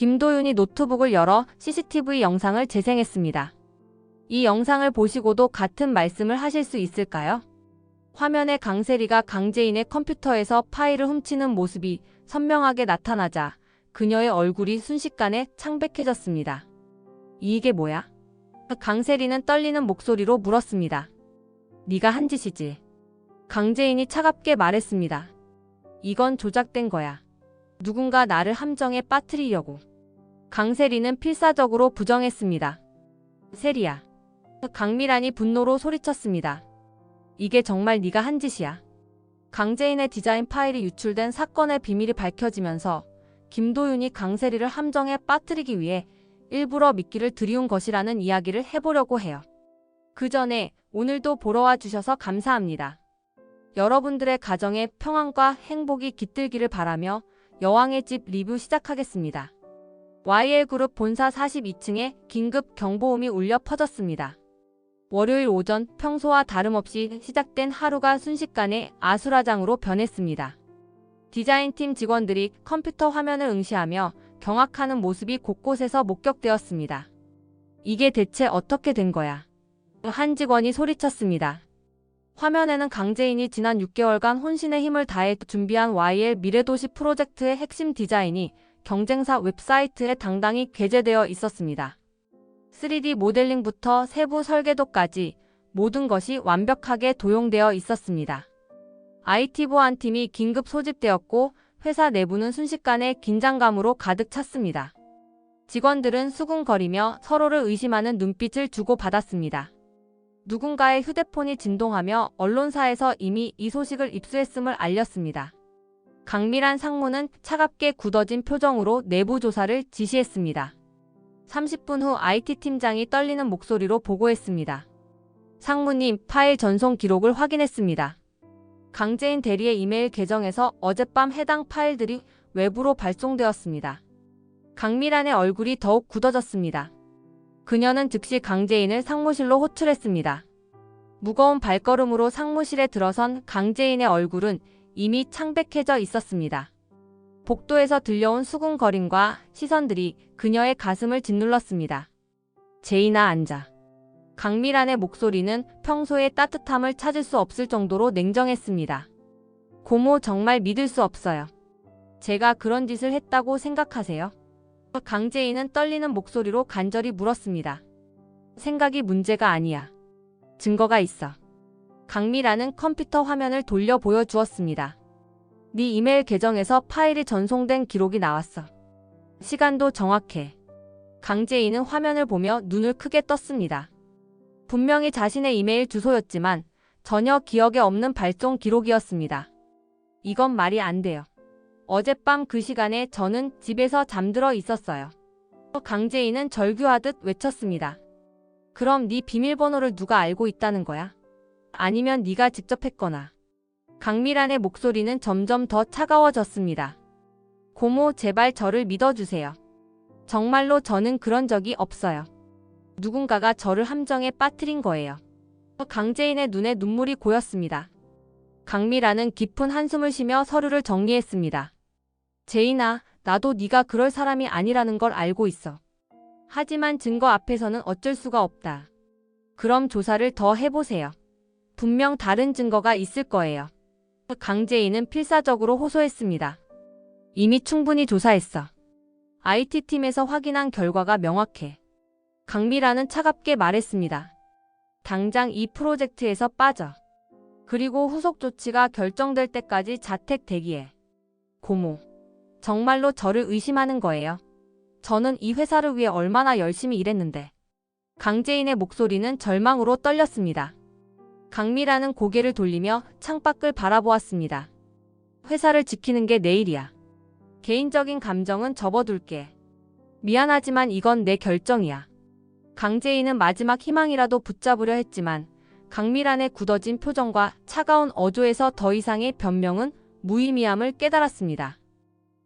김도윤이 노트북을 열어 CCTV 영상을 재생했습니다. 이 영상을 보시고도 같은 말씀을 하실 수 있을까요? 화면에 강세리가 강재인의 컴퓨터에서 파일을 훔치는 모습이 선명하게 나타나자 그녀의 얼굴이 순식간에 창백해졌습니다. 이게 뭐야? 강세리는 떨리는 목소리로 물었습니다. 네가 한 짓이지. 강재인이 차갑게 말했습니다. 이건 조작된 거야. 누군가 나를 함정에 빠뜨리려고. 강세리는 필사적으로 부정했습니다. 세리야. 강미란이 분노로 소리쳤습니다. 이게 정말 네가 한 짓이야. 강재인의 디자인 파일이 유출된 사건의 비밀이 밝혀지면서 김도윤이 강세리를 함정에 빠뜨리기 위해 일부러 미끼를 들이운 것이라는 이야기를 해보려고 해요. 그 전에 오늘도 보러 와주셔서 감사합니다. 여러분들의 가정에 평안과 행복이 깃들기를 바라며 여왕의 집 리뷰 시작하겠습니다. YL그룹 본사 42층에 긴급 경보음이 울려 퍼졌습니다. 월요일 오전 평소와 다름없이 시작된 하루가 순식간에 아수라장으로 변했습니다. 디자인팀 직원들이 컴퓨터 화면을 응시하며 경악하는 모습이 곳곳에서 목격되었습니다. 이게 대체 어떻게 된 거야? 한 직원이 소리쳤습니다. 화면에는 강재인이 지난 6개월간 혼신의 힘을 다해 준비한 YL 미래도시 프로젝트의 핵심 디자인이 경쟁사 웹사이트에 당당히 게재되어 있었습니다. 3D 모델링부터 세부 설계도까지 모든 것이 완벽하게 도용되어 있었습니다. IT 보안팀이 긴급 소집되었고 회사 내부는 순식간에 긴장감으로 가득 찼습니다. 직원들은 수군거리며 서로를 의심하는 눈빛을 주고받았습니다. 누군가의 휴대폰이 진동하며 언론사에서 이미 이 소식을 입수했음을 알렸습니다. 강미란 상무는 차갑게 굳어진 표정으로 내부 조사를 지시했습니다. 30분 후 IT팀장이 떨리는 목소리로 보고했습니다. 상무님, 파일 전송 기록을 확인했습니다. 강재인 대리의 이메일 계정에서 어젯밤 해당 파일들이 외부로 발송되었습니다. 강미란의 얼굴이 더욱 굳어졌습니다. 그녀는 즉시 강재인을 상무실로 호출했습니다. 무거운 발걸음으로 상무실에 들어선 강재인의 얼굴은 이미 창백해져 있었습니다. 복도에서 들려온 수군거림과 시선들이 그녀의 가슴을 짓눌렀습니다. 제인아, 앉아. 강미란의 목소리는 평소의 따뜻함을 찾을 수 없을 정도로 냉정했습니다. 고모, 정말 믿을 수 없어요. 제가 그런 짓을 했다고 생각하세요? 강재인은 떨리는 목소리로 간절히 물었습니다. 생각이 문제가 아니야. 증거가 있어. 강미란은 컴퓨터 화면을 돌려 보여주었습니다. 네 이메일 계정에서 파일이 전송된 기록이 나왔어. 시간도 정확해. 강재인은 화면을 보며 눈을 크게 떴습니다. 분명히 자신의 이메일 주소였지만 전혀 기억에 없는 발송 기록이었습니다. 이건 말이 안 돼요. 어젯밤 그 시간에 저는 집에서 잠들어 있었어요. 강재인은 절규하듯 외쳤습니다. 그럼 네 비밀번호를 누가 알고 있다는 거야? 아니면 네가 직접 했거나. 강미란의 목소리는 점점 더 차가워졌습니다. 고모, 제발 저를 믿어주세요. 정말로 저는 그런 적이 없어요. 누군가가 저를 함정에 빠뜨린 거예요. 강재인의 눈에 눈물이 고였습니다. 강미란은 깊은 한숨을 쉬며 서류를 정리했습니다. 제인아, 나도 네가 그럴 사람이 아니라는 걸 알고 있어. 하지만 증거 앞에서는 어쩔 수가 없다. 그럼 조사를 더 해보세요. 분명 다른 증거가 있을 거예요. 강재인은 필사적으로 호소했습니다. 이미 충분히 조사했어. IT팀에서 확인한 결과가 명확해. 강미란은 차갑게 말했습니다. 당장 이 프로젝트에서 빠져. 그리고 후속 조치가 결정될 때까지 자택 대기해. 고모, 정말로 저를 의심하는 거예요? 저는 이 회사를 위해 얼마나 열심히 일했는데. 강재인의 목소리는 절망으로 떨렸습니다. 강미란은 고개를 돌리며 창밖을 바라보았습니다. 회사를 지키는 게 내 일이야. 개인적인 감정은 접어둘게. 미안하지만 이건 내 결정이야. 강재인은 마지막 희망이라도 붙잡으려 했지만 강미란의 굳어진 표정과 차가운 어조에서 더 이상의 변명은 무의미함을 깨달았습니다.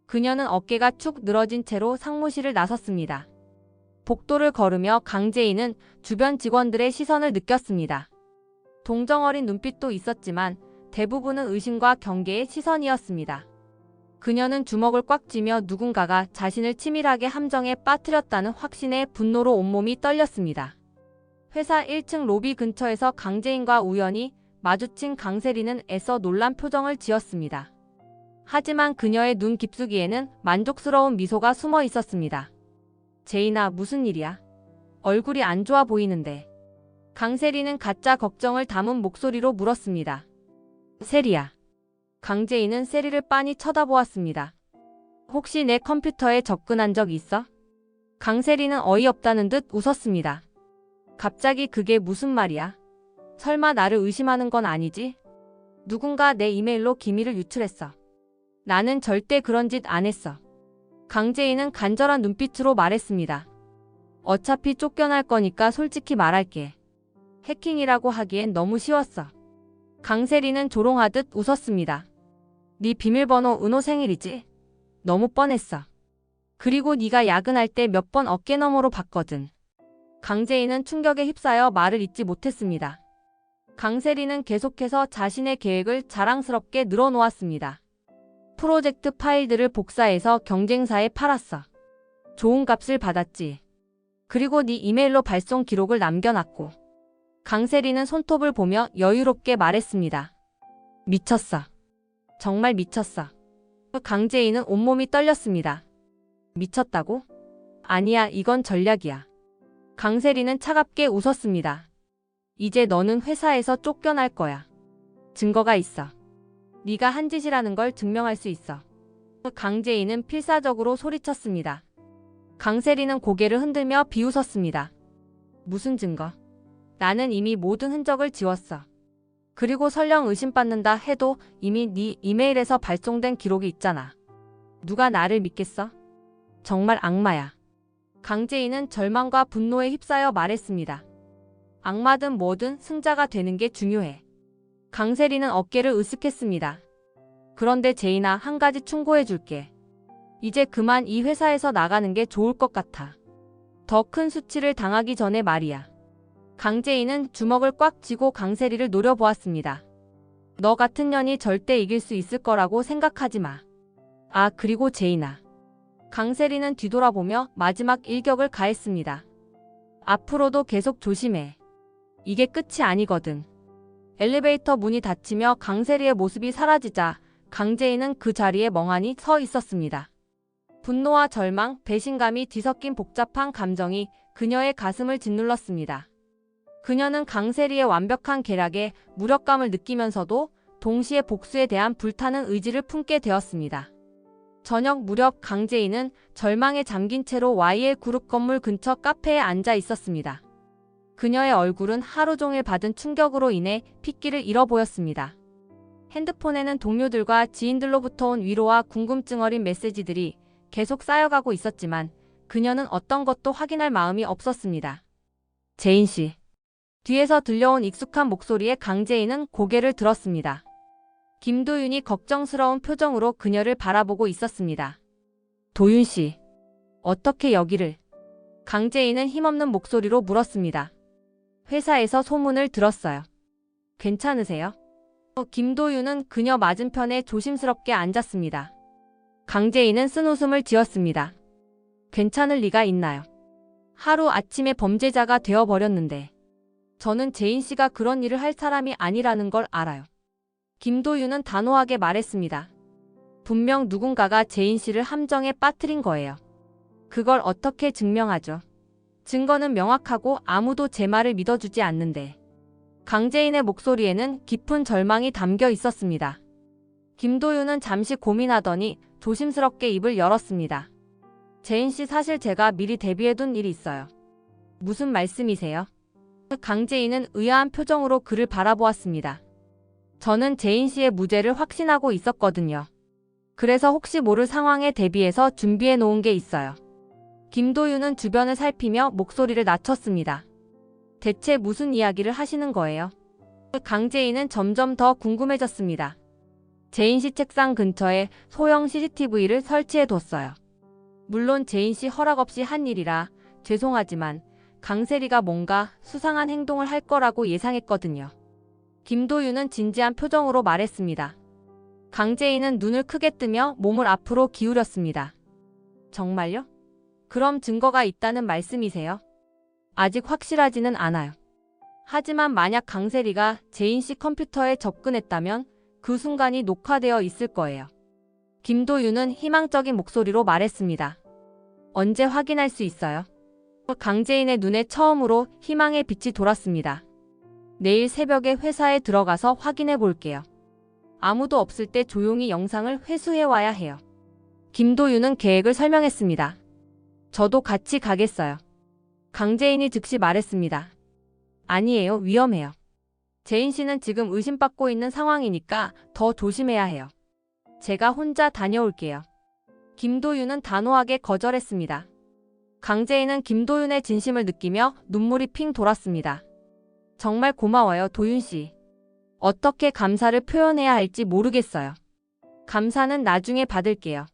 그녀는 어깨가 축 늘어진 채로 상무실을 나섰습니다. 복도를 걸으며 강재인은 주변 직원들의 시선을 느꼈습니다. 동정어린 눈빛도 있었지만 대부분은 의심과 경계의 시선이었습니다. 그녀는 주먹을 꽉 쥐며 누군가가 자신을 치밀하게 함정에 빠뜨렸다는 확신에 분노로 온몸이 떨렸습니다. 회사 1층 로비 근처에서 강재인과 우연히 마주친 강세리는 애써 놀란 표정을 지었습니다. 하지만 그녀의 눈 깊숙이에는 만족스러운 미소가 숨어 있었습니다. 제인아, 무슨 일이야? 얼굴이 안 좋아 보이는데. 강세리는 가짜 걱정을 담은 목소리로 물었습니다. 세리야. 강재인은 세리를 빤히 쳐다보았습니다. 혹시 내 컴퓨터에 접근한 적 있어? 강세리는 어이없다는 듯 웃었습니다. 갑자기 그게 무슨 말이야? 설마 나를 의심하는 건 아니지? 누군가 내 이메일로 기밀을 유출했어. 나는 절대 그런 짓 안 했어. 강재인은 간절한 눈빛으로 말했습니다. 어차피 쫓겨날 거니까 솔직히 말할게. 해킹이라고 하기엔 너무 쉬웠어. 강세리는 조롱하듯 웃었습니다. 네 비밀번호 은호 생일이지? 너무 뻔했어. 그리고 네가 야근할 때 몇 번 어깨너머로 봤거든. 강재인은 충격에 휩싸여 말을 잇지 못했습니다. 강세리는 계속해서 자신의 계획을 자랑스럽게 늘어놓았습니다. 프로젝트 파일들을 복사해서 경쟁사에 팔았어. 좋은 값을 받았지. 그리고 네 이메일로 발송 기록을 남겨놨고. 강세리는 손톱을 보며 여유롭게 말했습니다. 미쳤어. 정말 미쳤어. 강재인은 온몸이 떨렸습니다. 미쳤다고? 아니야, 이건 전략이야. 강세리는 차갑게 웃었습니다. 이제 너는 회사에서 쫓겨날 거야. 증거가 있어. 네가 한 짓이라는 걸 증명할 수 있어. 강재인은 필사적으로 소리쳤습니다. 강세리는 고개를 흔들며 비웃었습니다. 무슨 증거? 나는 이미 모든 흔적을 지웠어. 그리고 설령 의심받는다 해도 이미 네 이메일에서 발송된 기록이 있잖아. 누가 나를 믿겠어? 정말 악마야. 강재인은 절망과 분노에 휩싸여 말했습니다. 악마든 뭐든 승자가 되는 게 중요해. 강세리는 어깨를 으쓱했습니다. 그런데 제인아, 한 가지 충고해 줄게. 이제 그만 이 회사에서 나가는 게 좋을 것 같아. 더 큰 수치를 당하기 전에 말이야. 강재인은 주먹을 꽉 쥐고 강세리를 노려보았습니다. 너 같은 년이 절대 이길 수 있을 거라고 생각하지 마. 아, 그리고 제인아. 강세리는 뒤돌아보며 마지막 일격을 가했습니다. 앞으로도 계속 조심해. 이게 끝이 아니거든. 엘리베이터 문이 닫히며 강세리의 모습이 사라지자 강재인은 그 자리에 멍하니 서 있었습니다. 분노와 절망, 배신감이 뒤섞인 복잡한 감정이 그녀의 가슴을 짓눌렀습니다. 그녀는 강세리의 완벽한 계략에 무력감을 느끼면서도 동시에 복수에 대한 불타는 의지를 품게 되었습니다. 저녁 무렵 강재인은 절망에 잠긴 채로 YL 그룹 건물 근처 카페에 앉아 있었습니다. 그녀의 얼굴은 하루 종일 받은 충격으로 인해 핏기를 잃어 보였습니다. 핸드폰에는 동료들과 지인들로부터 온 위로와 궁금증 어린 메시지들이 계속 쌓여가고 있었지만 그녀는 어떤 것도 확인할 마음이 없었습니다. 제인 씨. 뒤에서 들려온 익숙한 목소리에 강재인은 고개를 들었습니다. 김도윤이 걱정스러운 표정으로 그녀를 바라보고 있었습니다. 도윤 씨, 어떻게 여기를? 강재인은 힘없는 목소리로 물었습니다. 회사에서 소문을 들었어요. 괜찮으세요? 김도윤은 그녀 맞은편에 조심스럽게 앉았습니다. 강재인은 쓴 웃음을 지었습니다. 괜찮을 리가 있나요? 하루 아침에 범죄자가 되어버렸는데. 저는 제인 씨가 그런 일을 할 사람이 아니라는 걸 알아요. 김도윤은 단호하게 말했습니다. 분명 누군가가 제인 씨를 함정에 빠뜨린 거예요. 그걸 어떻게 증명하죠? 증거는 명확하고 아무도 제 말을 믿어주지 않는데. 강재인의 목소리에는 깊은 절망이 담겨 있었습니다. 김도윤은 잠시 고민하더니 조심스럽게 입을 열었습니다. 제인 씨, 사실 제가 미리 대비해둔 일이 있어요. 무슨 말씀이세요? 강재인은 의아한 표정으로 그를 바라보았습니다. 저는 제인 씨의 무죄를 확신하고 있었거든요. 그래서 혹시 모를 상황에 대비해서 준비해 놓은 게 있어요. 김도윤은 주변을 살피며 목소리를 낮췄습니다. 대체 무슨 이야기를 하시는 거예요? 강재인은 점점 더 궁금해졌습니다. 제인 씨 책상 근처에 소형 CCTV를 설치해 뒀어요. 물론 제인 씨 허락 없이 한 일이라 죄송하지만 강세리가 뭔가 수상한 행동을 할 거라고 예상했거든요. 김도윤은 진지한 표정으로 말했습니다. 강재인은 눈을 크게 뜨며 몸을 앞으로 기울였습니다. 정말요? 그럼 증거가 있다는 말씀이세요? 아직 확실하지는 않아요. 하지만 만약 강세리가 재인 씨 컴퓨터에 접근했다면 그 순간이 녹화되어 있을 거예요. 김도윤은 희망적인 목소리로 말했습니다. 언제 확인할 수 있어요? 강재인의 눈에 처음으로 희망의 빛이 돌았습니다. 내일 새벽에 회사에 들어가서 확인해 볼게요. 아무도 없을 때 조용히 영상을 회수해 와야 해요. 김도윤은 계획을 설명했습니다. 저도 같이 가겠어요. 강재인이 즉시 말했습니다. 아니에요, 위험해요. 재인 씨는 지금 의심받고 있는 상황이니까 더 조심해야 해요. 제가 혼자 다녀올게요. 김도윤은 단호하게 거절했습니다. 강재인은 김도윤의 진심을 느끼며 눈물이 핑 돌았습니다. 정말 고마워요, 도윤 씨. 어떻게 감사를 표현해야 할지 모르겠어요. 감사는 나중에 받을게요.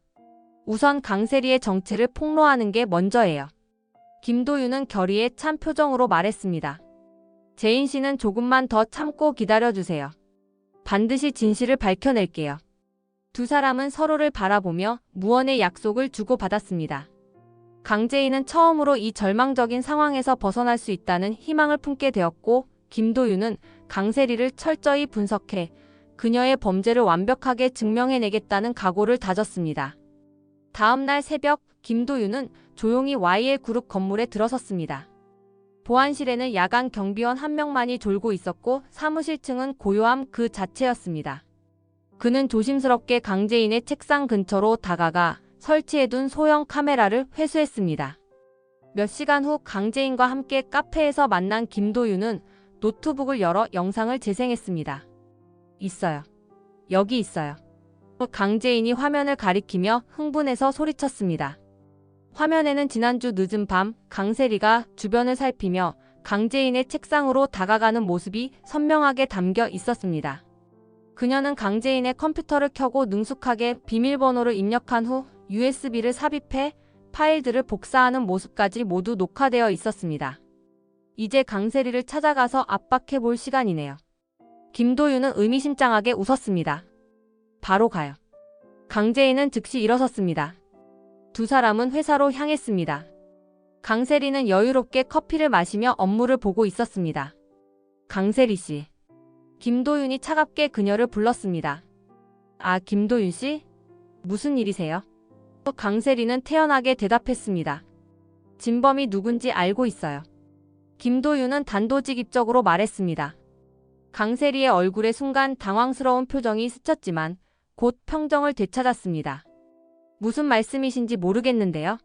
우선 강세리의 정체를 폭로하는 게 먼저예요. 김도윤은 결의에 찬 표정으로 말했습니다. 재인 씨는 조금만 더 참고 기다려주세요. 반드시 진실을 밝혀낼게요. 두 사람은 서로를 바라보며 무언의 약속을 주고받았습니다. 강재인은 처음으로 이 절망적인 상황에서 벗어날 수 있다는 희망을 품게 되었고, 김도윤은 강세리를 철저히 분석해 그녀의 범죄를 완벽하게 증명해내겠다는 각오를 다졌습니다. 다음 날 새벽, 김도윤은 조용히 YL 그룹 건물에 들어섰습니다. 보안실에는 야간 경비원 한 명만이 졸고 있었고 사무실 층은 고요함 그 자체였습니다. 그는 조심스럽게 강재인의 책상 근처로 다가가 설치해둔 소형 카메라를 회수했습니다. 몇 시간 후 강재인과 함께 카페에서 만난 김도윤은 노트북을 열어 영상을 재생했습니다. 있어요. 여기 있어요. 강재인이 화면을 가리키며 흥분해서 소리쳤습니다. 화면에는 지난주 늦은 밤 강세리가 주변을 살피며 강재인의 책상으로 다가가는 모습이 선명하게 담겨 있었습니다. 그녀는 강재인의 컴퓨터를 켜고 능숙하게 비밀번호를 입력한 후 USB를 삽입해 파일들을 복사하는 모습까지 모두 녹화되어 있었습니다. 이제 강세리를 찾아가서 압박해 볼 시간이네요. 김도윤은 의미심장하게 웃었습니다. 바로 가요. 강재인은 즉시 일어섰습니다. 두 사람은 회사로 향했습니다. 강세리는 여유롭게 커피를 마시며 업무를 보고 있었습니다. 강세리 씨. 김도윤이 차갑게 그녀를 불렀습니다. 아, 김도윤 씨? 무슨 일이세요? 강세리는 태연하게 대답했습니다. 진범이 누군지 알고 있어요. 김도윤은 단도직입적으로 말했습니다. 강세리의 얼굴에 순간 당황스러운 표정이 스쳤지만 곧 평정을 되찾았습니다. 무슨 말씀이신지 모르겠는데요.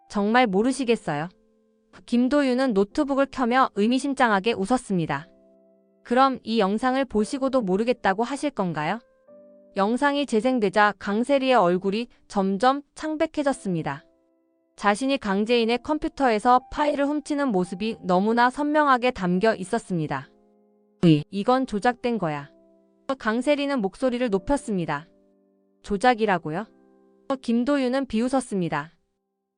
정말 모르시겠어요? 김도윤은 노트북을 켜며 의미심장하게 웃었습니다. 그럼 이 영상을 보시고도 모르겠다고 하실 건가요? 영상이 재생되자 강세리의 얼굴이 점점 창백해졌습니다. 자신이 강재인의 컴퓨터에서 파일을 훔치는 모습이 너무나 선명하게 담겨 있었습니다. 이건 조작된 거야. 강세리는 목소리를 높였습니다. 조작이라고요? 김도윤은 비웃었습니다.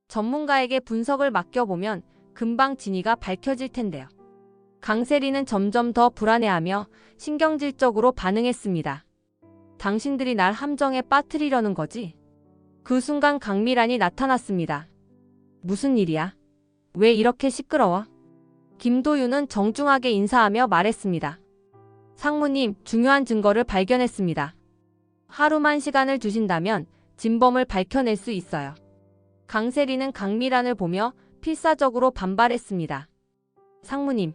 전문가에게 분석을 맡겨보면 금방 진위가 밝혀질 텐데요. 강세리는 점점 더 불안해하며 신경질적으로 반응했습니다. 당신들이 날 함정에 빠뜨리려는 거지? 그 순간 강미란이 나타났습니다. 무슨 일이야? 왜 이렇게 시끄러워? 김도윤은 정중하게 인사하며 말했습니다. 상무님, 중요한 증거를 발견했습니다. 하루만 시간을 주신다면 진범을 밝혀낼 수 있어요. 강세리는 강미란을 보며 필사적으로 반발했습니다. 상무님,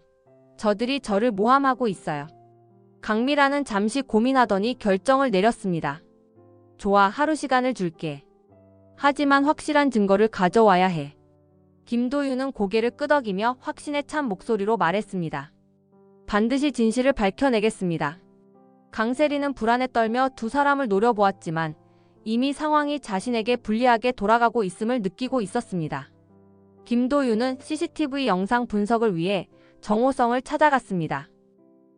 저들이 저를 모함하고 있어요. 강미란은 잠시 고민하더니 결정을 내렸습니다. 좋아, 하루 시간을 줄게. 하지만 확실한 증거를 가져와야 해. 김도윤은 고개를 끄덕이며 확신에 찬 목소리로 말했습니다. 반드시 진실을 밝혀내겠습니다. 강세리는 불안에 떨며 두 사람을 노려보았지만 이미 상황이 자신에게 불리하게 돌아가고 있음을 느끼고 있었습니다. 김도윤은 CCTV 영상 분석을 위해 정호성을 찾아갔습니다.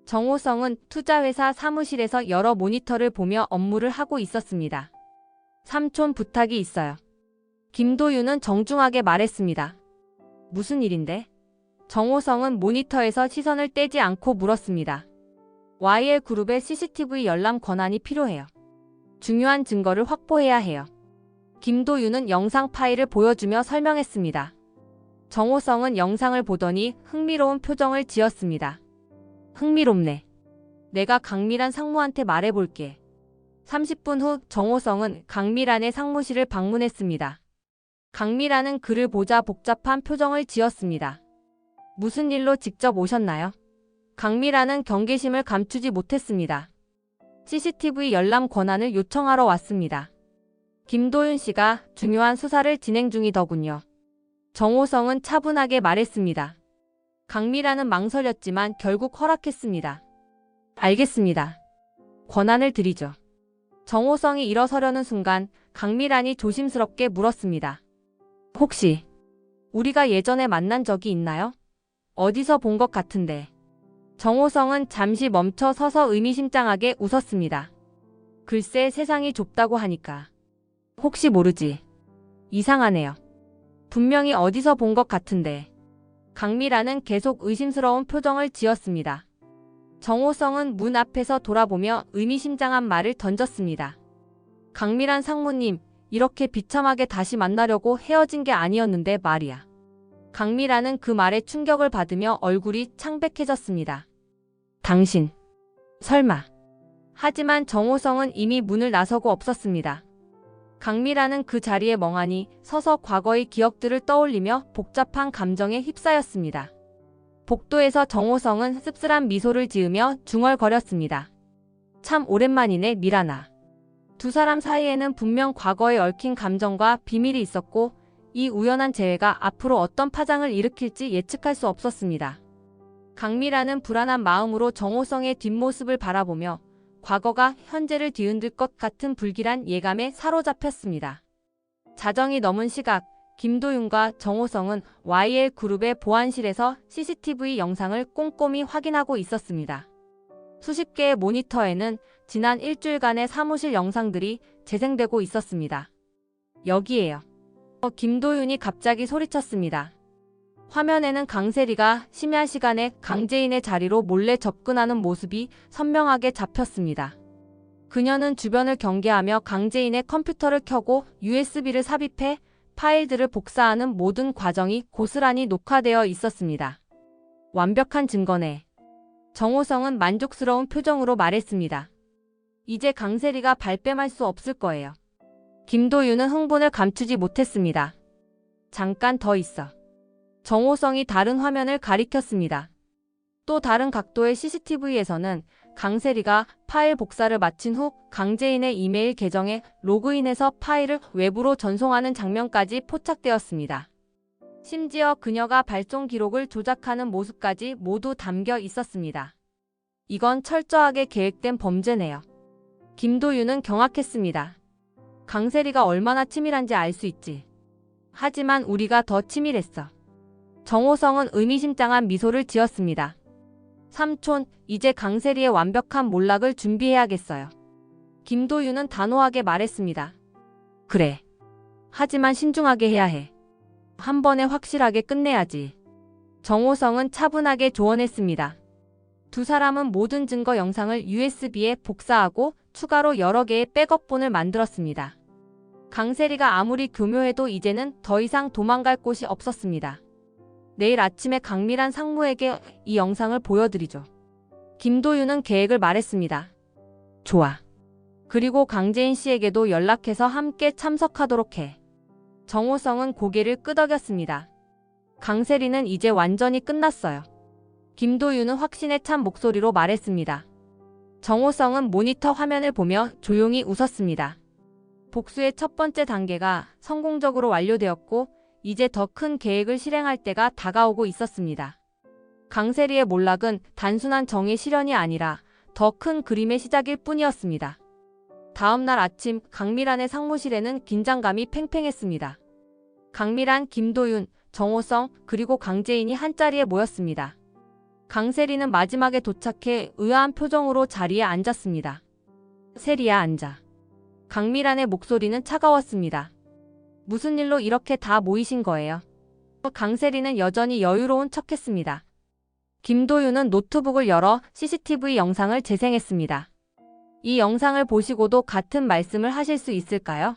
정호성은 투자회사 사무실에서 여러 모니터를 보며 업무를 하고 있었습니다. 삼촌, 부탁이 있어요. 김도윤은 정중하게 말했습니다. 무슨 일인데? 정호성은 모니터에서 시선을 떼지 않고 물었습니다. YL 그룹의 CCTV 열람 권한이 필요해요. 중요한 증거를 확보해야 해요. 김도윤은 영상 파일을 보여주며 설명했습니다. 정호성은 영상을 보더니 흥미로운 표정을 지었습니다. 흥미롭네. 내가 강미란 상무한테 말해볼게. 30분 후 정호성은 강미란의 상무실을 방문했습니다. 강미란은 그를 보자 복잡한 표정을 지었습니다. 무슨 일로 직접 오셨나요? 강미란은 경계심을 감추지 못했습니다. CCTV 열람 권한을 요청하러 왔습니다. 김도윤 씨가 중요한 수사를 진행 중이더군요. 정호성은 차분하게 말했습니다. 강미란은 망설였지만 결국 허락했습니다. 알겠습니다. 권한을 드리죠. 정호성이 일어서려는 순간 강미란이 조심스럽게 물었습니다. 혹시 우리가 예전에 만난 적이 있나요? 어디서 본 것 같은데. 정호성은 잠시 멈춰 서서 의미심장하게 웃었습니다. 글쎄 세상이 좁다고 하니까. 혹시 모르지. 이상하네요. 분명히 어디서 본 것 같은데. 강미란은 계속 의심스러운 표정을 지었습니다. 정호성은 문 앞에서 돌아보며 의미심장한 말을 던졌습니다. 강미란 상무님, 이렇게 비참하게 다시 만나려고 헤어진 게 아니었는데 말이야. 강미란은 그 말에 충격을 받으며 얼굴이 창백해졌습니다. 당신, 설마. 하지만 정호성은 이미 문을 나서고 없었습니다. 강미란은 그 자리에 멍하니 서서 과거의 기억들을 떠올리며 복잡한 감정에 휩싸였습니다. 복도에서 정호성은 씁쓸한 미소를 지으며 중얼거렸습니다. 참 오랜만이네, 미란아. 두 사람 사이에는 분명 과거에 얽힌 감정과 비밀이 있었고 이 우연한 재회가 앞으로 어떤 파장을 일으킬지 예측할 수 없었습니다. 강미란은 불안한 마음으로 정호성의 뒷모습을 바라보며 과거가 현재를 뒤흔들 것 같은 불길한 예감에 사로잡혔습니다. 자정이 넘은 시각, 김도윤과 정호성은 YL그룹의 보안실에서 CCTV 영상을 꼼꼼히 확인하고 있었습니다. 수십 개의 모니터에는 지난 일주일간의 사무실 영상들이 재생되고 있었습니다. 여기에요. 김도윤이 갑자기 소리쳤습니다. 화면에는 강세리가 심야 시간에 강재인의 자리로 몰래 접근하는 모습이 선명하게 잡혔습니다. 그녀는 주변을 경계하며 강재인의 컴퓨터를 켜고 USB를 삽입해 파일들을 복사하는 모든 과정이 고스란히 녹화되어 있었습니다. 완벽한 증거네. 정호성은 만족스러운 표정으로 말했습니다. 이제 강세리가 발뺌할 수 없을 거예요. 김도윤은 흥분을 감추지 못했습니다. 잠깐 더 있어. 정호성이 다른 화면을 가리켰습니다. 또 다른 각도의 CCTV에서는 강세리가 파일 복사를 마친 후 강재인의 이메일 계정에 로그인해서 파일을 외부로 전송하는 장면까지 포착되었습니다. 심지어 그녀가 발송 기록을 조작하는 모습까지 모두 담겨 있었습니다. 이건 철저하게 계획된 범죄네요. 김도윤은 경악했습니다. 강세리가 얼마나 치밀한지 알 수 있지. 하지만 우리가 더 치밀했어. 정호성은 의미심장한 미소를 지었습니다. 삼촌, 이제 강세리의 완벽한 몰락을 준비해야겠어요. 김도윤은 단호하게 말했습니다. 그래. 하지만 신중하게 해야 해. 한 번에 확실하게 끝내야지. 정호성은 차분하게 조언했습니다. 두 사람은 모든 증거 영상을 USB에 복사하고 추가로 여러 개의 백업본을 만들었습니다. 강세리가 아무리 교묘해도 이제는 더 이상 도망갈 곳이 없었습니다. 내일 아침에 강미란 상무에게 이 영상을 보여드리죠. 김도윤은 계획을 말했습니다. 좋아. 그리고 강재인 씨에게도 연락해서 함께 참석하도록 해. 정호성은 고개를 끄덕였습니다. 강세리는 이제 완전히 끝났어요. 김도윤은 확신에 찬 목소리로 말했습니다. 정호성은 모니터 화면을 보며 조용히 웃었습니다. 복수의 첫 번째 단계가 성공적으로 완료되었고 이제 더 큰 계획을 실행할 때가 다가오고 있었습니다. 강세리의 몰락은 단순한 정의 실현이 아니라 더 큰 그림의 시작일 뿐이었습니다. 다음 날 아침 강미란의 상무실에는 긴장감이 팽팽했습니다. 강미란, 김도윤, 정호성 그리고 강재인이 한자리에 모였습니다. 강세리는 마지막에 도착해 의아한 표정으로 자리에 앉았습니다. 세리야, 앉아. 강미란의 목소리는 차가웠습니다. 무슨 일로 이렇게 다 모이신 거예요? 강세리는 여전히 여유로운 척했습니다. 김도윤은 노트북을 열어 CCTV 영상을 재생했습니다. 이 영상을 보시고도 같은 말씀을 하실 수 있을까요?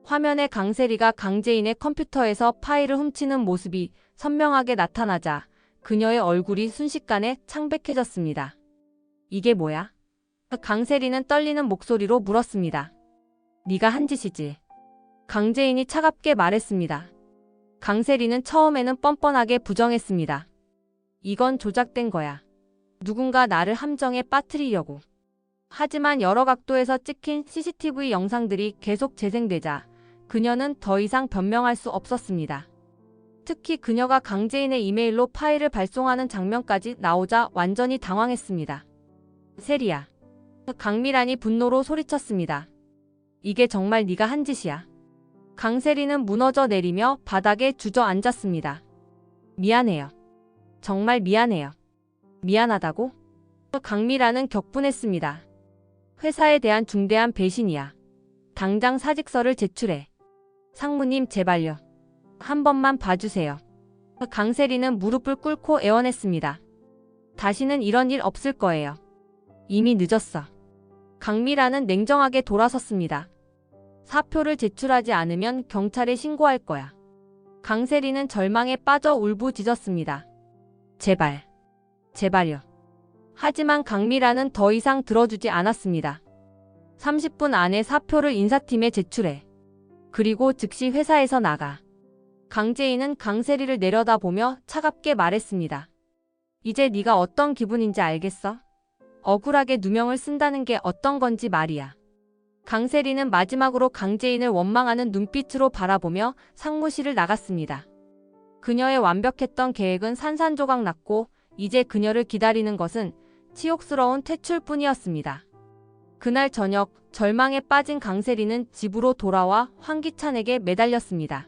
화면에 강세리가 강재인의 컴퓨터에서 파일을 훔치는 모습이 선명하게 나타나자 그녀의 얼굴이 순식간에 창백해졌습니다. 이게 뭐야? 강세리는 떨리는 목소리로 물었습니다. 네가 한 짓이지. 강재인이 차갑게 말했습니다. 강세리는 처음에는 뻔뻔하게 부정했습니다. 이건 조작된 거야. 누군가 나를 함정에 빠뜨리려고. 하지만 여러 각도에서 찍힌 CCTV 영상들이 계속 재생되자 그녀는 더 이상 변명할 수 없었습니다. 특히 그녀가 강재인의 이메일로 파일을 발송하는 장면까지 나오자 완전히 당황했습니다. 세리야. 강미란이 분노로 소리쳤습니다. 이게 정말 네가 한 짓이야. 강세리는 무너져 내리며 바닥에 주저앉았습니다. 미안해요. 정말 미안해요. 미안하다고? 강미란은 격분했습니다. 회사에 대한 중대한 배신이야. 당장 사직서를 제출해. 상무님 제발요. 한 번만 봐주세요. 강세리는 무릎을 꿇고 애원했습니다. 다시는 이런 일 없을 거예요. 이미 늦었어. 강미란은 냉정하게 돌아섰습니다. 사표를 제출하지 않으면 경찰에 신고할 거야. 강세리는 절망에 빠져 울부짖었습니다. 제발. 제발요. 하지만 강미란은 더 이상 들어주지 않았습니다. 30분 안에 사표를 인사팀에 제출해. 그리고 즉시 회사에서 나가. 강재인은 강세리를 내려다보며 차갑게 말했습니다. 이제 네가 어떤 기분인지 알겠어? 억울하게 누명을 쓴다는 게 어떤 건지 말이야. 강세리는 마지막으로 강재인을 원망하는 눈빛으로 바라보며 상무실을 나갔습니다. 그녀의 완벽했던 계획은 산산조각 났고 이제 그녀를 기다리는 것은 치욕스러운 퇴출뿐이었습니다. 그날 저녁 절망에 빠진 강세리는 집으로 돌아와 황기찬에게 매달렸습니다.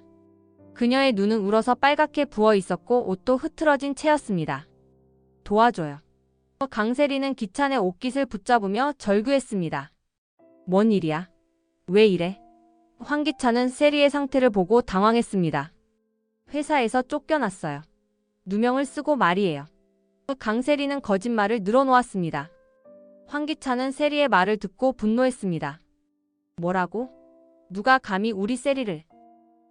그녀의 눈은 울어서 빨갛게 부어 있었고 옷도 흐트러진 채였습니다. 도와줘요. 강세리는 기찬의 옷깃을 붙잡으며 절규했습니다. 뭔 일이야? 왜 이래? 황기찬은 세리의 상태를 보고 당황했습니다. 회사에서 쫓겨났어요. 누명을 쓰고 말이에요. 강세리는 거짓말을 늘어놓았습니다. 황기찬은 세리의 말을 듣고 분노했습니다. 뭐라고? 누가 감히 우리 세리를?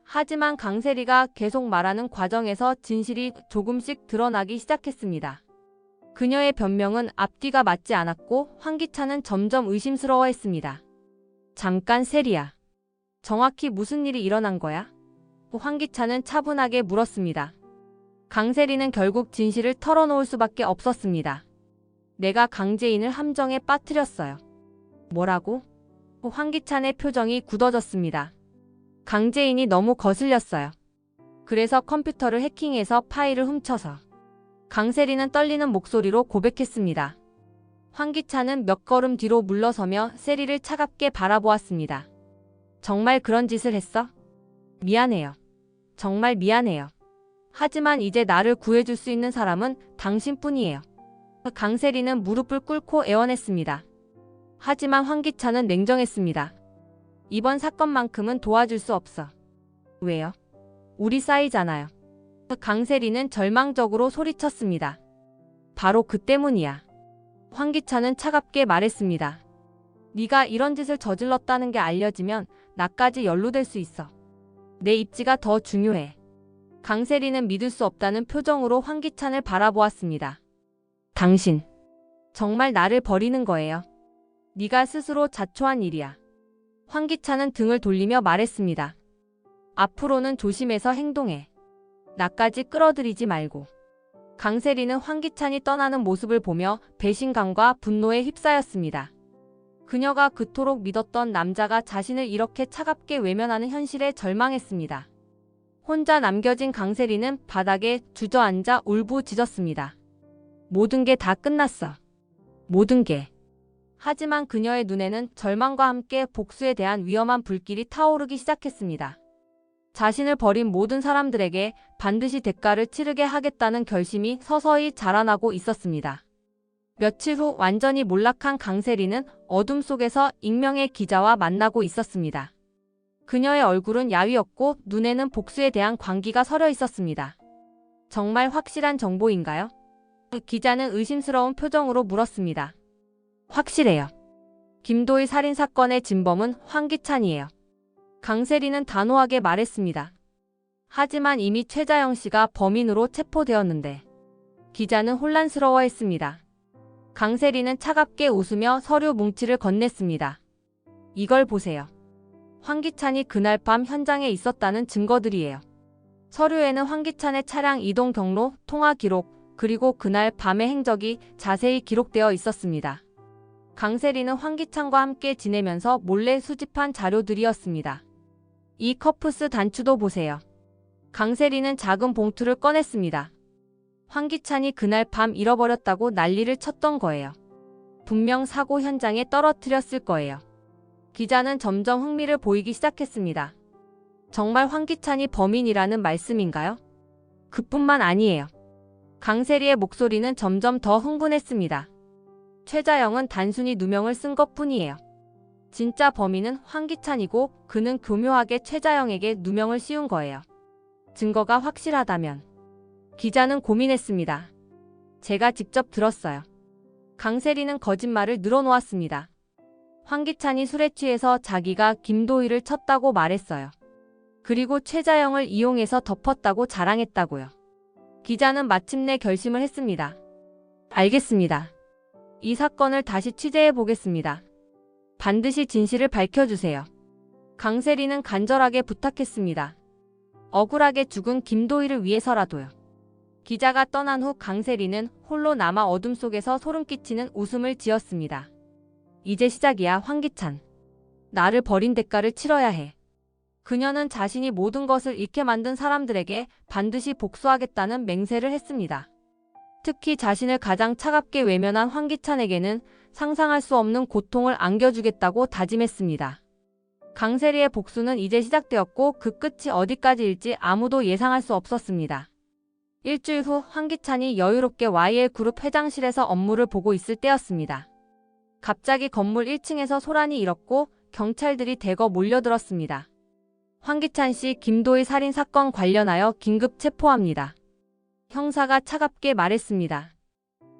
하지만 강세리가 계속 말하는 과정에서 진실이 조금씩 드러나기 시작했습니다. 그녀의 변명은 앞뒤가 맞지 않았고 황기찬은 점점 의심스러워했습니다. 잠깐 세리야. 정확히 무슨 일이 일어난 거야? 황기찬은 차분하게 물었습니다. 강세리는 결국 진실을 털어놓을 수밖에 없었습니다. 내가 강재인을 함정에 빠뜨렸어요. 뭐라고? 황기찬의 표정이 굳어졌습니다. 강재인이 너무 거슬렸어요. 그래서 컴퓨터를 해킹해서 파일을 훔쳐서. 강세리는 떨리는 목소리로 고백했습니다. 황기찬은 몇 걸음 뒤로 물러서며 세리를 차갑게 바라보았습니다. 정말 그런 짓을 했어? 미안해요. 정말 미안해요. 하지만 이제 나를 구해줄 수 있는 사람은 당신뿐이에요. 강세리는 무릎을 꿇고 애원했습니다. 하지만 황기찬은 냉정했습니다. 이번 사건만큼은 도와줄 수 없어. 왜요? 우리 사이잖아요. 강세리는 절망적으로 소리쳤습니다. 바로 그 때문이야. 황기찬은 차갑게 말했습니다. 네가 이런 짓을 저질렀다는 게 알려지면 나까지 연루될 수 있어. 내 입지가 더 중요해. 강세리는 믿을 수 없다는 표정으로 황기찬을 바라보았습니다. 당신, 정말 나를 버리는 거예요. 네가 스스로 자초한 일이야. 황기찬은 등을 돌리며 말했습니다. 앞으로는 조심해서 행동해. 나까지 끌어들이지 말고. 강세리는 황기찬이 떠나는 모습을 보며 배신감과 분노에 휩싸였습니다. 그녀가 그토록 믿었던 남자가 자신을 이렇게 차갑게 외면하는 현실에 절망했습니다. 혼자 남겨진 강세리는 바닥에 주저앉아 울부짖었습니다. 모든 게 다 끝났어. 모든 게. 하지만 그녀의 눈에는 절망과 함께 복수에 대한 위험한 불길이 타오르기 시작했습니다. 자신을 버린 모든 사람들에게 반드시 대가를 치르게 하겠다는 결심이 서서히 자라나고 있었습니다. 며칠 후 완전히 몰락한 강세리는 어둠 속에서 익명의 기자와 만나고 있었습니다. 그녀의 얼굴은 야위었고 눈에는 복수에 대한 광기가 서려 있었습니다. 정말 확실한 정보인가요? 기자는 의심스러운 표정으로 물었습니다. 확실해요. 김도희 살인사건의 진범은 황기찬이에요. 강세리는 단호하게 말했습니다. 하지만 이미 최자영 씨가 범인으로 체포되었는데 기자는 혼란스러워했습니다. 강세리는 차갑게 웃으며 서류 뭉치를 건넸습니다. 이걸 보세요. 황기찬이 그날 밤 현장에 있었다는 증거들이에요. 서류에는 황기찬의 차량 이동 경로, 통화 기록, 그리고 그날 밤의 행적이 자세히 기록되어 있었습니다. 강세리는 황기찬과 함께 지내면서 몰래 수집한 자료들이었습니다. 이 커프스 단추도 보세요. 강세리는 작은 봉투를 꺼냈습니다. 황기찬이 그날 밤 잃어버렸다고 난리를 쳤던 거예요. 분명 사고 현장에 떨어뜨렸을 거예요. 기자는 점점 흥미를 보이기 시작했습니다. 정말 황기찬이 범인이라는 말씀인가요? 그뿐만 아니에요. 강세리의 목소리는 점점 더 흥분했습니다. 최자영은 단순히 누명을 쓴 것뿐이에요. 진짜 범인은 황기찬이고 그는 교묘하게 최자영에게 누명을 씌운 거예요. 증거가 확실하다면. 기자는 고민했습니다. 제가 직접 들었어요. 강세리는 거짓말을 늘어놓았습니다. 황기찬이 술에 취해서 자기가 김도희를 쳤다고 말했어요. 그리고 최자영을 이용해서 덮었다고 자랑했다고요. 기자는 마침내 결심을 했습니다. 알겠습니다. 이 사건을 다시 취재해 보겠습니다. 반드시 진실을 밝혀주세요. 강세리는 간절하게 부탁했습니다. 억울하게 죽은 김도희를 위해서라도요. 기자가 떠난 후 강세리는 홀로 남아 어둠 속에서 소름 끼치는 웃음을 지었습니다. 이제 시작이야, 황기찬. 나를 버린 대가를 치러야 해. 그녀는 자신이 모든 것을 잃게 만든 사람들에게 반드시 복수하겠다는 맹세를 했습니다. 특히 자신을 가장 차갑게 외면한 황기찬에게는 상상할 수 없는 고통을 안겨주겠다고 다짐했습니다. 강세리의 복수는 이제 시작되었고 그 끝이 어디까지일지 아무도 예상할 수 없었습니다. 일주일 후 황기찬이 여유롭게 YL그룹 회장실에서 업무를 보고 있을 때였습니다. 갑자기 건물 1층에서 소란이 일었고 경찰들이 대거 몰려들었습니다. 황기찬 씨 김도희 살인 사건 관련하여 긴급 체포합니다. 형사가 차갑게 말했습니다.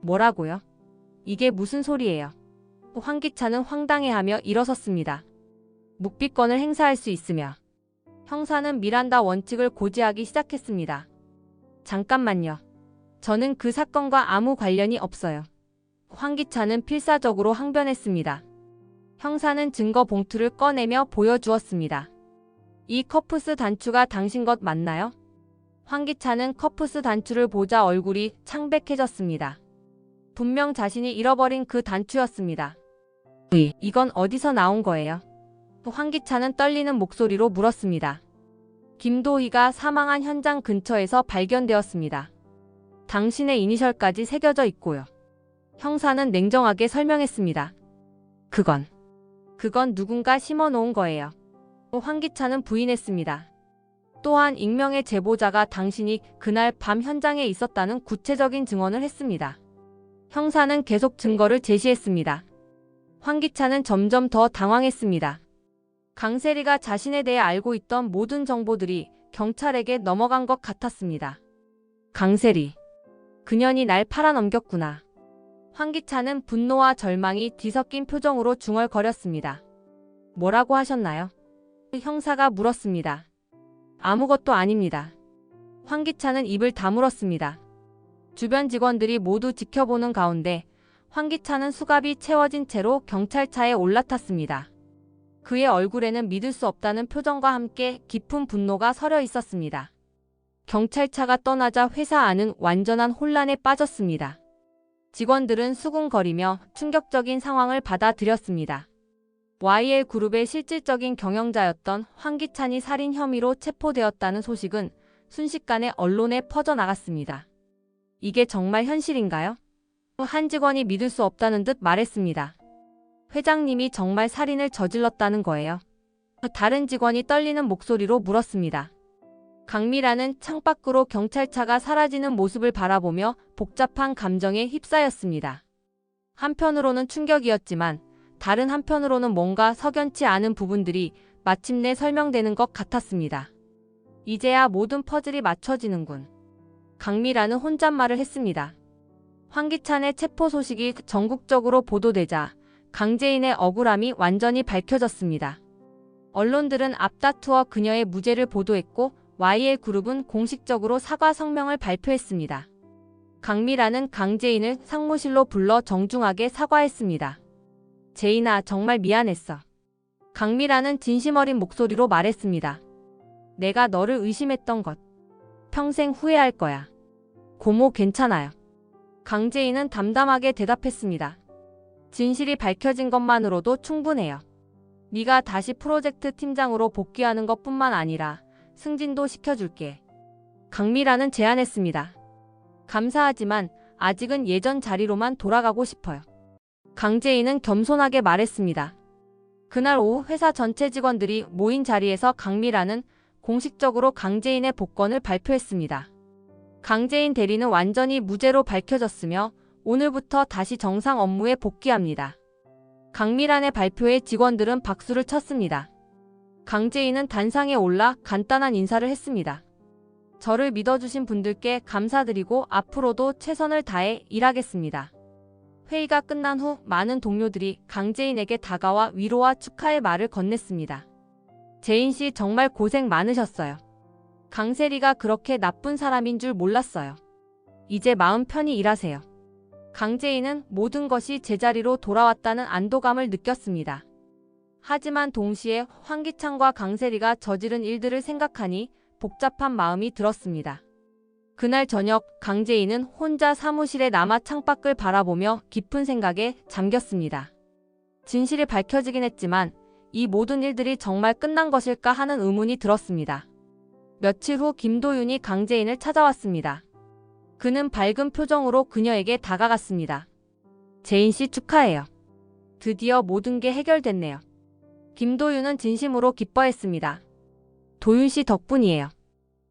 뭐라고요? 이게 무슨 소리예요? 황기찬은 황당해하며 일어섰습니다. 묵비권을 행사할 수 있으며. 형사는 미란다 원칙을 고지하기 시작했습니다. 잠깐만요. 저는 그 사건과 아무 관련이 없어요. 황기찬은 필사적으로 항변했습니다. 형사는 증거 봉투를 꺼내며 보여주었습니다. 이 커프스 단추가 당신 것 맞나요? 황기찬은 커프스 단추를 보자 얼굴이 창백해졌습니다. 분명 자신이 잃어버린 그 단추였습니다. 이건 어디서 나온 거예요? 황기찬은 떨리는 목소리로 물었습니다. 김도희가 사망한 현장 근처에서 발견되었습니다. 당신의 이니셜까지 새겨져 있고요. 형사는 냉정하게 설명했습니다. 그건 누군가 심어놓은 거예요. 황기찬은 부인했습니다. 또한 익명의 제보자가 당신이 그날 밤 현장에 있었다는 구체적인 증언을 했습니다. 형사는 계속 증거를 제시했습니다. 황기찬은 점점 더 당황했습니다. 강세리가 자신에 대해 알고 있던 모든 정보들이 경찰에게 넘어간 것 같았습니다. 강세리, 그년이 날 팔아넘겼구나. 황기찬은 분노와 절망이 뒤섞인 표정으로 중얼거렸습니다. 뭐라고 하셨나요? 형사가 물었습니다. 아무것도 아닙니다. 황기찬은 입을 다물었습니다. 주변 직원들이 모두 지켜보는 가운데 황기찬은 수갑이 채워진 채로 경찰차에 올라탔습니다. 그의 얼굴에는 믿을 수 없다는 표정과 함께 깊은 분노가 서려 있었습니다. 경찰차가 떠나자 회사 안은 완전한 혼란에 빠졌습니다. 직원들은 수군거리며 충격적인 상황을 받아들였습니다. YL그룹의 실질적인 경영자였던 황기찬이 살인 혐의로 체포되었다는 소식은 순식간에 언론에 퍼져나갔습니다. 이게 정말 현실인가요? 한 직원이 믿을 수 없다는 듯 말했습니다. 회장님이 정말 살인을 저질렀다는 거예요? 다른 직원이 떨리는 목소리로 물었습니다. 강미라는 창밖으로 경찰차가 사라지는 모습을 바라보며 복잡한 감정에 휩싸였습니다. 한편으로는 충격이었지만 다른 한편으로는 뭔가 석연치 않은 부분들이 마침내 설명되는 것 같았습니다. 이제야 모든 퍼즐이 맞춰지는군. 강미라는 혼잣말을 했습니다. 황기찬의 체포 소식이 전국적으로 보도되자 강재인의 억울함이 완전히 밝혀졌습니다. 언론들은 앞다투어 그녀의 무죄를 보도했고 YL그룹은 공식적으로 사과 성명을 발표했습니다. 강미라는 강재인을 상무실로 불러 정중하게 사과했습니다. 재인아, 정말 미안했어. 강미라는 진심 어린 목소리로 말했습니다. 내가 너를 의심했던 것 평생 후회할 거야. 고모 괜찮아요. 강재인은 담담하게 대답했습니다. 진실이 밝혀진 것만으로도 충분해요. 네가 다시 프로젝트 팀장으로 복귀하는 것뿐만 아니라 승진도 시켜줄게. 강미라는 제안했습니다. 감사하지만 아직은 예전 자리로만 돌아가고 싶어요. 강재인은 겸손하게 말했습니다. 그날 오후 회사 전체 직원들이 모인 자리에서 강미라는 공식적으로 강재인의 복권을 발표했습니다. 강재인 대리는 완전히 무죄로 밝혀졌으며 오늘부터 다시 정상 업무에 복귀합니다. 강미란의 발표에 직원들은 박수를 쳤습니다. 강재인은 단상에 올라 간단한 인사를 했습니다. 저를 믿어주신 분들께 감사드리고 앞으로도 최선을 다해 일하겠습니다. 회의가 끝난 후 많은 동료들이 강재인에게 다가와 위로와 축하의 말을 건넸습니다. 재인 씨 정말 고생 많으셨어요. 강세리가 그렇게 나쁜 사람인 줄 몰랐어요. 이제 마음 편히 일하세요. 강재인은 모든 것이 제자리로 돌아왔다는 안도감을 느꼈습니다. 하지만 동시에 황기창과 강세리가 저지른 일들을 생각하니 복잡한 마음이 들었습니다. 그날 저녁 강재인은 혼자 사무실에 남아 창밖을 바라보며 깊은 생각에 잠겼습니다. 진실이 밝혀지긴 했지만 이 모든 일들이 정말 끝난 것일까 하는 의문이 들었습니다. 며칠 후 김도윤이 강재인을 찾아왔습니다. 그는 밝은 표정으로 그녀에게 다가갔습니다. 재인 씨 축하해요. 드디어 모든 게 해결됐네요. 김도윤은 진심으로 기뻐했습니다. 도윤 씨 덕분이에요.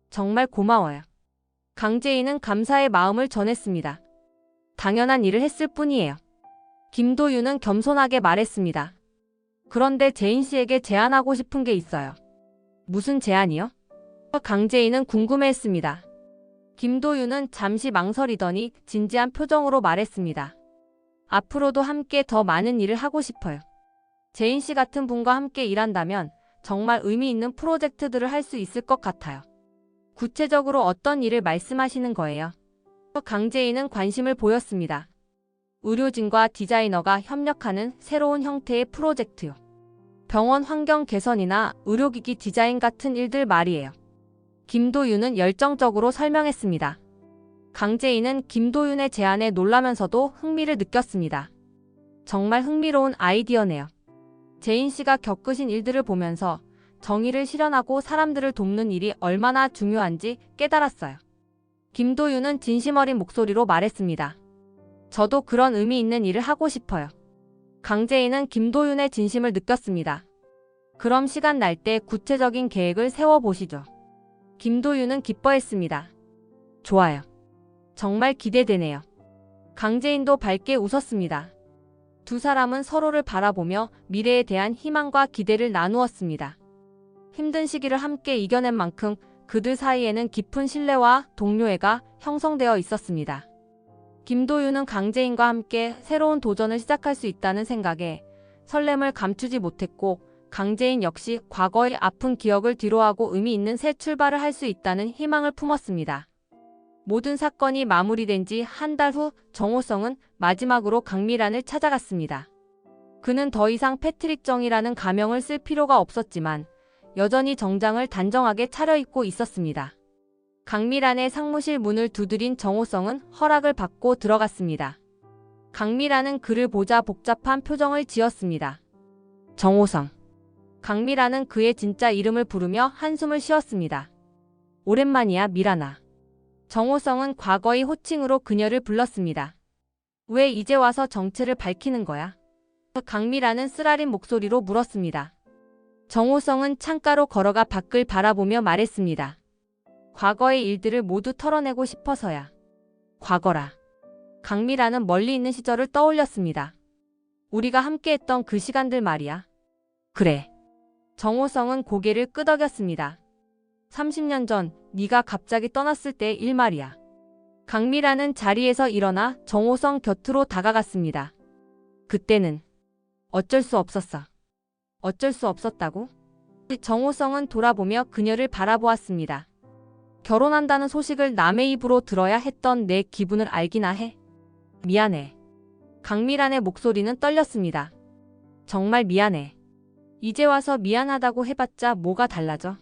정말 고마워요. 강재인은 감사의 마음을 전했습니다. 당연한 일을 했을 뿐이에요. 김도윤은 겸손하게 말했습니다. 그런데 재인 씨에게 제안하고 싶은 게 있어요. 무슨 제안이요? 강재인은 궁금해했습니다. 김도윤은 잠시 망설이더니 진지한 표정으로 말했습니다. 앞으로도 함께 더 많은 일을 하고 싶어요. 재인 씨 같은 분과 함께 일한다면 정말 의미 있는 프로젝트들을 할 수 있을 것 같아요. 구체적으로 어떤 일을 말씀하시는 거예요? 강재인은 관심을 보였습니다. 의료진과 디자이너가 협력하는 새로운 형태의 프로젝트요. 병원 환경 개선이나 의료기기 디자인 같은 일들 말이에요. 김도윤은 열정적으로 설명했습니다. 강재인은 김도윤의 제안에 놀라면서도 흥미를 느꼈습니다. 정말 흥미로운 아이디어네요. 재인 씨가 겪으신 일들을 보면서 정의를 실현하고 사람들을 돕는 일이 얼마나 중요한지 깨달았어요. 김도윤은 진심 어린 목소리로 말했습니다. 저도 그런 의미 있는 일을 하고 싶어요. 강재인은 김도윤의 진심을 느꼈습니다. 그럼 시간 날 때 구체적인 계획을 세워보시죠. 김도윤은 기뻐했습니다. 좋아요. 정말 기대되네요. 강재인도 밝게 웃었습니다. 두 사람은 서로를 바라보며 미래에 대한 희망과 기대를 나누었습니다. 힘든 시기를 함께 이겨낸 만큼 그들 사이에는 깊은 신뢰와 동료애가 형성되어 있었습니다. 김도윤은 강재인과 함께 새로운 도전을 시작할 수 있다는 생각에 설렘을 감추지 못했고 강재인 역시 과거의 아픈 기억을 뒤로하고 의미 있는 새 출발을 할 수 있다는 희망을 품었습니다. 모든 사건이 마무리된 지 한 달 후 정호성은 마지막으로 강미란을 찾아갔습니다. 그는 더 이상 패트릭 정이라는 가명을 쓸 필요가 없었지만 여전히 정장을 단정하게 차려입고 있었습니다. 강미란의 상무실 문을 두드린 정호성은 허락을 받고 들어갔습니다. 강미란은 그를 보자 복잡한 표정을 지었습니다. 정호성. 강미란은 그의 진짜 이름을 부르며 한숨을 쉬었습니다. 오랜만이야, 미란아. 정호성은 과거의 호칭으로 그녀를 불렀습니다. 왜 이제 와서 정체를 밝히는 거야? 강미란은 쓰라린 목소리로 물었습니다. 정호성은 창가로 걸어가 밖을 바라보며 말했습니다. 과거의 일들을 모두 털어내고 싶어서야. 과거라. 강미란은 멀리 있는 시절을 떠올렸습니다. 우리가 함께했던 그 시간들 말이야. 그래. 정호성은 고개를 끄덕였습니다. 30년 전 네가 갑자기 떠났을 때의 일 말이야. 강미란은 자리에서 일어나 정호성 곁으로 다가갔습니다. 그때는 어쩔 수 없었어. 어쩔 수 없었다고? 정호성은 돌아보며 그녀를 바라보았습니다. 결혼한다는 소식을 남의 입으로 들어야 했던 내 기분을 알기나 해. 미안해. 강미란의 목소리는 떨렸습니다. 정말 미안해. 이제 와서 미안하다고 해봤자 뭐가 달라져?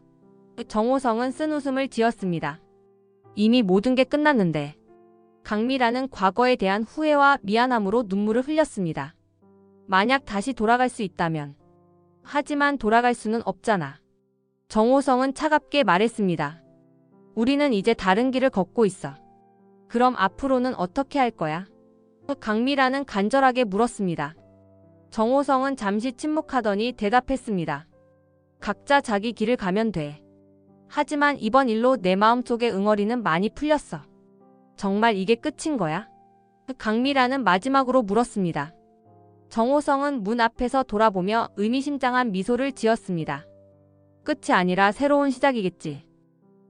정호성은 쓴 웃음을 지었습니다. 이미 모든 게 끝났는데. 강미란은 과거에 대한 후회와 미안함으로 눈물을 흘렸습니다. 만약 다시 돌아갈 수 있다면. 하지만 돌아갈 수는 없잖아. 정호성은 차갑게 말했습니다. 우리는 이제 다른 길을 걷고 있어. 그럼 앞으로는 어떻게 할 거야? 강미란은 간절하게 물었습니다. 정호성은 잠시 침묵하더니 대답했습니다. 각자 자기 길을 가면 돼. 하지만 이번 일로 내 마음속의 응어리는 많이 풀렸어. 정말 이게 끝인 거야? 강미란은 마지막으로 물었습니다. 정호성은 문 앞에서 돌아보며 의미심장한 미소를 지었습니다. 끝이 아니라 새로운 시작이겠지.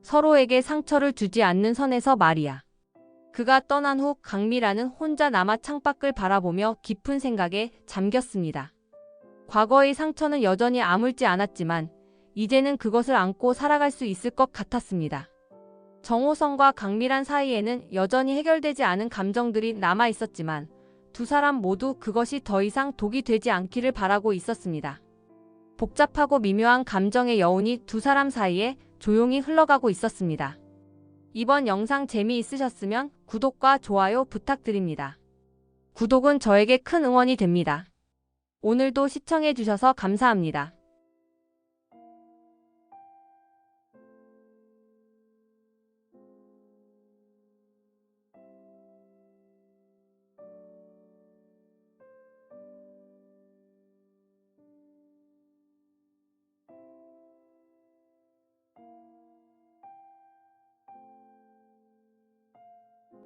서로에게 상처를 주지 않는 선에서 말이야. 그가 떠난 후 강미란은 혼자 남아 창밖을 바라보며 깊은 생각에 잠겼습니다. 과거의 상처는 여전히 아물지 않았지만 이제는 그것을 안고 살아갈 수 있을 것 같았습니다. 정호성과 강미란 사이에는 여전히 해결되지 않은 감정들이 남아 있었지만 두 사람 모두 그것이 더 이상 독이 되지 않기를 바라고 있었습니다. 복잡하고 미묘한 감정의 여운이 두 사람 사이에 조용히 흘러가고 있었습니다. 이번 영상 재미있으셨으면 구독과 좋아요 부탁드립니다. 구독은 저에게 큰 응원이 됩니다. 오늘도 시청해주셔서 감사합니다.